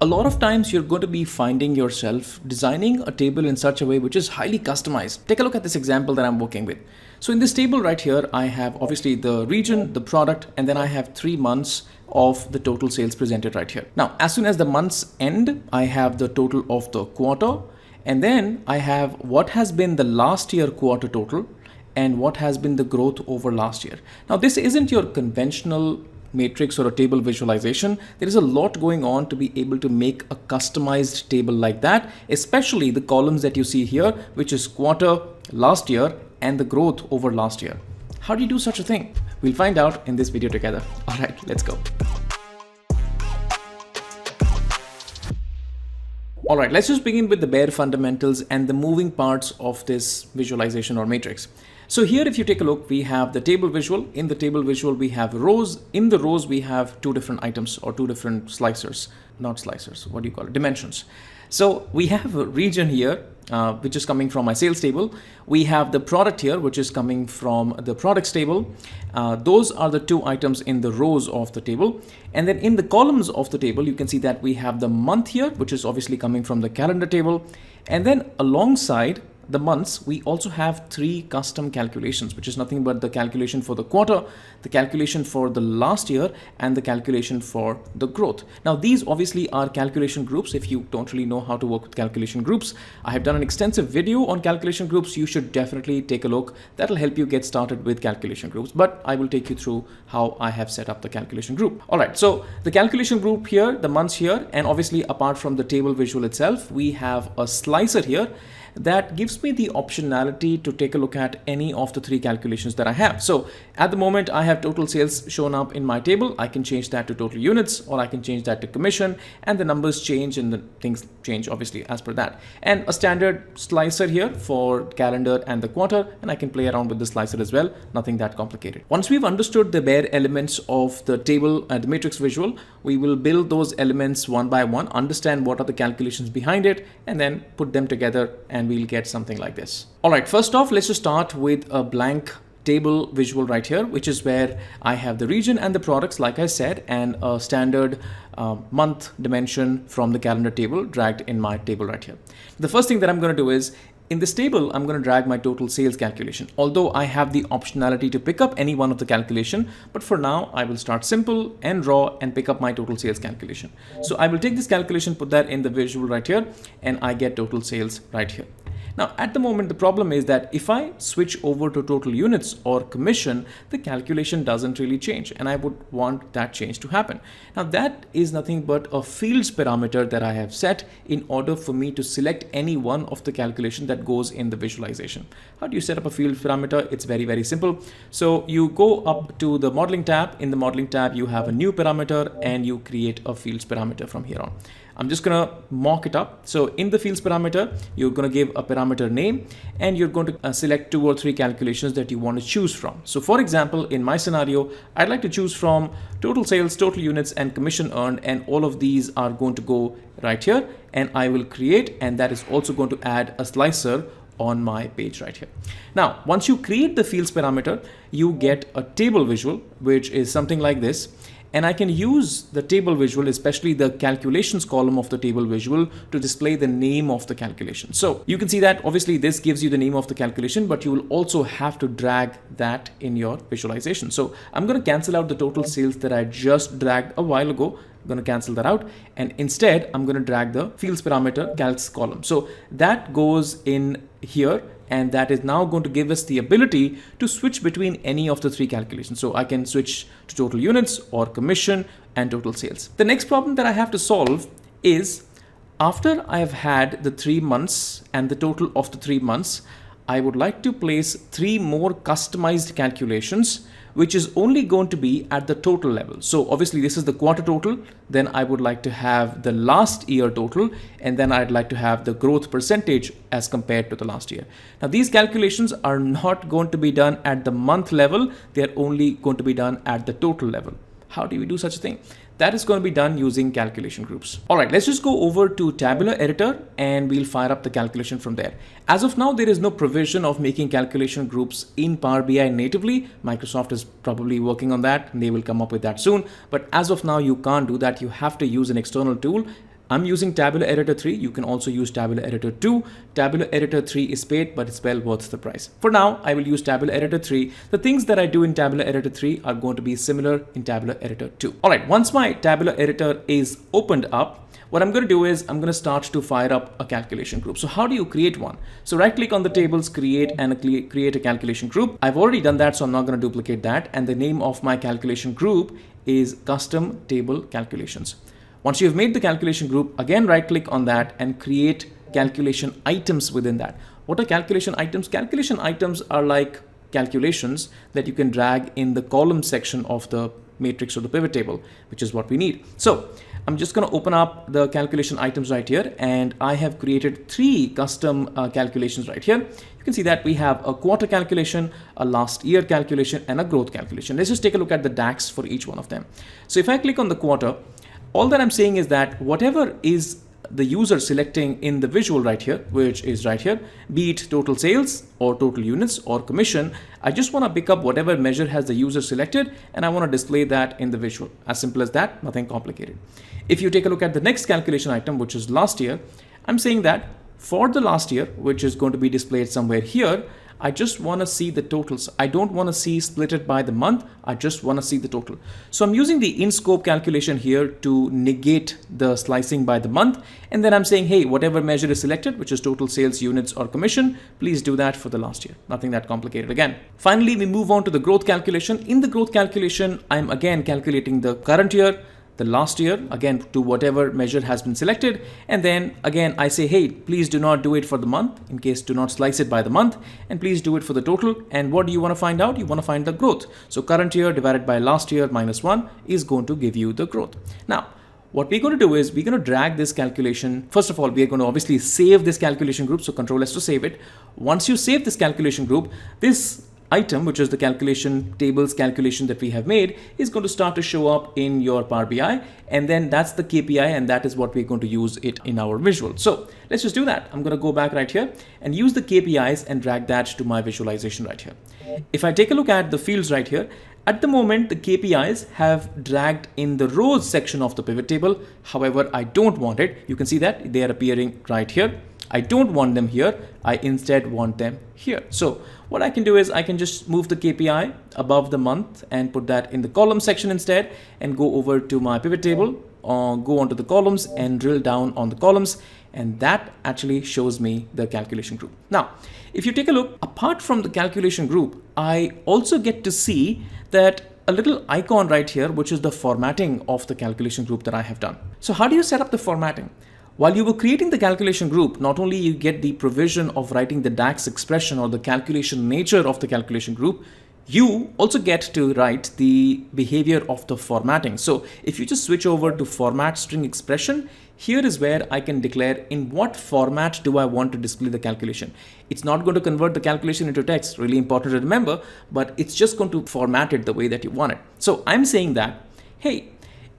A lot of times you're going to be finding yourself designing a table in such a way which is highly customized. Take a look at this example that I'm working with. So in this table right here, I have obviously the region, the product, and then I have 3 months of the total sales presented right here. Now, as soon as the months end, I have the total of the quarter, and then I have what has been the last year quarter total and what has been the growth over last year. Now, this isn't your conventional matrix or a table visualization. There is a lot going on to be able to make a customized table like that, especially the columns that you see here, which is quarter, last year, and the growth over last year. How do you do such a thing? We'll find out in this video together. All right, let's go. All right, let's just begin with the bare fundamentals and the moving parts of this visualization or matrix. So here, if you take a look, we have the table visual. In the table visual, we have rows. In the rows, we have 2 different items or 2 different slicers, not slicers, what do you call it? Dimensions. So we have a region here, which is coming from my sales table. We have the product here, which is coming from the products table. Those are the 2 items in the rows of the table. And then in the columns of the table, you can see that we have the month here, which is obviously coming from the calendar table. And then alongside the months, we also have 3 custom calculations, which is nothing but the calculation for the quarter, the calculation for the last year, and the calculation for the growth. Now, these obviously are calculation groups. If you don't really know how to work with calculation groups, I have done an extensive video on calculation groups. You should definitely take a look. That'll help you get started with calculation groups, but I will take you through how I have set up the calculation group. All right, so the calculation group here, the months here, and obviously apart from the table visual itself, we have a slicer here that gives me the optionality to take a look at any of the 3 calculations that I have. So at the moment, I have total sales shown up in my table. I can change that to total units, or I can change that to commission, and the numbers change and the things change obviously as per that. And a standard slicer here for calendar and the quarter, and I can play around with the slicer as well. Nothing that complicated. Once we've understood the bare elements of the table and the matrix visual, we will build those elements one by one, understand what are the calculations behind it, and then put them together, and we'll get something like this. All right, first off, let's just start with a blank table visual right here, which is where I have the region and the products, like I said, and a standard month dimension from the calendar table dragged in my table right here. The first thing that I'm going to do is, in this table, I'm going to drag my total sales calculation, although I have the optionality to pick up any one of the calculation. But for now, I will start simple and raw and pick up my total sales calculation. So I will take this calculation, put that in the visual right here, and I get total sales right here. Now, at the moment, the problem is that if I switch over to total units or commission, the calculation doesn't really change, and I would want that change to happen. Now, that is nothing but a fields parameter that I have set in order for me to select any one of the calculation that goes in the visualization. How do you set up a field parameter? It's very, very simple. So you go up to the modeling tab. In the modeling tab, you have a new parameter, and you create a fields parameter from here on. I'm just going to mock it up. So in the fields parameter, you're going to give a parameter name, and you're going to select 2 or 3 calculations that you want to choose from. So for example, in my scenario, I'd like to choose from total sales, total units, and commission earned, and all of these are going to go right here, and I will create, and that is also going to add a slicer on my page right here. Now, once you create the fields parameter, you get a table visual, which is something like this. And I can use the table visual, especially the calculations column of the table visual, to display the name of the calculation. So you can see that obviously this gives you the name of the calculation, but you will also have to drag that in your visualization. So I'm going to cancel out the total sales that I just dragged a while ago. I'm going to cancel that out, and instead I'm going to drag the fields parameter calcs column. So that goes in here, and that is now going to give us the ability to switch between any of the 3 calculations. So I can switch to total units or commission and total sales. The next problem that I have to solve is, after I have had the 3 months and the total of the 3 months, I would like to place 3 more customized calculations, which is only going to be at the total level. So obviously this is the quarter total, then I would like to have the last year total, and then I'd like to have the growth percentage as compared to the last year. Now, these calculations are not going to be done at the month level, they're only going to be done at the total level. How do we do such a thing? That is going to be done using calculation groups. All right, let's just go over to Tabular Editor and we'll fire up the calculation from there. As of now, there is no provision of making calculation groups in Power BI natively. Microsoft is probably working on that and they will come up with that soon. But as of now, you can't do that. You have to use an external tool. I'm using Tabular Editor 3. You can also use Tabular Editor 2. Tabular Editor 3 is paid, but it's well worth the price. For now, I will use Tabular Editor 3. The things that I do in Tabular Editor 3 are going to be similar in Tabular Editor 2. All right, once my Tabular Editor is opened up, what I'm going to do is I'm going to start to fire up a calculation group. So how do you create one? So right click on the tables, create a calculation group. I've already done that, so I'm not going to duplicate that. And the name of my calculation group is custom table calculations. Once you've made the calculation group, again, right click on that and create calculation items within that. What are calculation items? Calculation items are like calculations that you can drag in the column section of the matrix or the pivot table, which is what we need. So I'm just going to open up the calculation items right here, and I have created 3 custom calculations right here. You can see that we have a quarter calculation, a last year calculation, and a growth calculation. Let's just take a look at the DAX for each one of them. So if I click on the quarter, all that I'm saying is that whatever is the user selecting in the visual right here, which is right here, be it total sales or total units or commission, I just want to pick up whatever measure has the user selected, and I want to display that in the visual. As simple as that, nothing complicated. If you take a look at the next calculation item, which is last year, I'm saying that for the last year, which is going to be displayed somewhere here, I just want to see the totals. I don't want to see split it by the month. I just want to see the total. So I'm using the in-scope calculation here to negate the slicing by the month. And then I'm saying, hey, whatever measure is selected, which is total sales, units, or commission, please do that for the last year. Nothing that complicated again. Finally, we move on to the growth calculation. In the growth calculation, I'm again calculating the current year, the last year, again to whatever measure has been selected, and then again I say, hey, please do not do it for the month, in case do not slice it by the month, and please do it for the total. And what do you want to find out? You want to find the growth. So current year divided by last year minus 1 is going to give you the growth. Now what we're going to do is we're going to drag this calculation. First of all, we are going to obviously save this calculation group, so Control S to save it. Once you save this calculation group, this item, which is the calculation tables calculation that we have made, is going to start to show up in your Power BI, and then that's the KPI, and that is what we're going to use it in our visual. So let's just do that. I'm going to go back right here and use the KPIs and drag that to my visualization right here. If I take a look at the fields right here, at the moment the KPIs have dragged in the rows section of the pivot table. However, I don't want it. You can see that they are appearing right here. I don't want them here. I instead want them here. So what I can do is I can just move the KPI above the month and put that in the column section instead, and go over to my pivot table, go onto the columns and drill down on the columns, and that actually shows me the calculation group. Now, if you take a look, apart from the calculation group, I also get to see that a little icon right here, which is the formatting of the calculation group that I have done. So how do you set up the formatting? While you were creating the calculation group, not only you get the provision of writing the DAX expression or the calculation nature of the calculation group, you also get to write the behavior of the formatting. So if you just switch over to format string expression, here is where I can declare in what format do I want to display the calculation. It's not going to convert the calculation into text, really important to remember, but it's just going to format it the way that you want it. So I'm saying that, hey,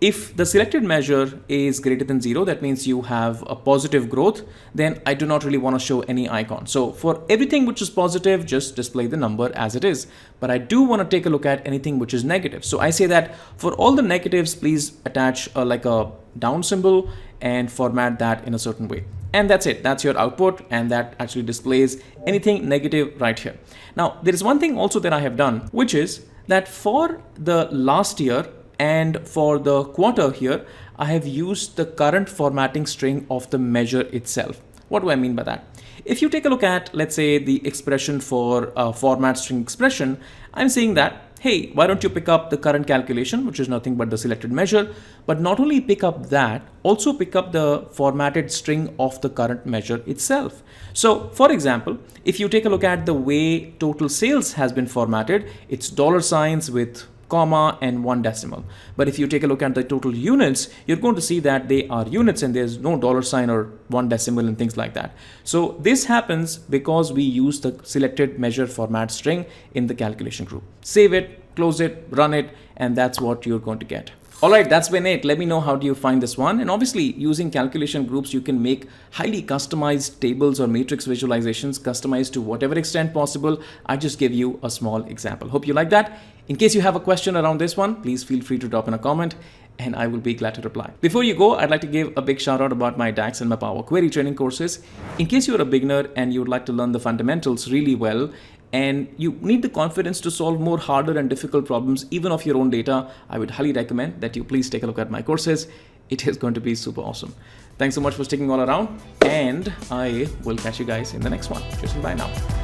if the selected measure is greater than 0, that means you have a positive growth, then I do not really want to show any icon. So for everything which is positive, just display the number as it is. But I do want to take a look at anything which is negative. So I say that for all the negatives, please attach like a down symbol and format that in a certain way. And that's it. That's your output, and that actually displays anything negative right here. Now, there is one thing also that I have done, which is that for the last year, and for the quarter here, I have used the current formatting string of the measure itself. What do I mean by that? If you take a look at, let's say, the expression for format string expression, I'm saying that, hey, why don't you pick up the current calculation, which is nothing but the selected measure, but not only pick up that, also pick up the formatted string of the current measure itself. So for example, if you take a look at the way total sales has been formatted, it's $ with comma and 1 decimal. But if you take a look at the total units, you're going to see that they are units and there's no $ or 1 decimal and things like that. So this happens because we use the selected measure format string in the calculation group. Save it, close it, run it, and that's what you're going to get. All right, that's been it. Let me know how do you find this one. And obviously, using calculation groups, you can make highly customized tables or matrix visualizations, customized to whatever extent possible. I just give you a small example. Hope you like that. In case you have a question around this one, please feel free to drop in a comment. and I will be glad to reply. Before you go, I'd like to give a big shout out about my DAX and my Power Query training courses. In case you're a beginner and you would like to learn the fundamentals really well, and you need the confidence to solve more harder and difficult problems even of your own data, I would highly recommend that you please take a look at my courses. It is going to be super awesome. Thanks so much for sticking all around, and I will catch you guys in the next one. Cheers and bye now.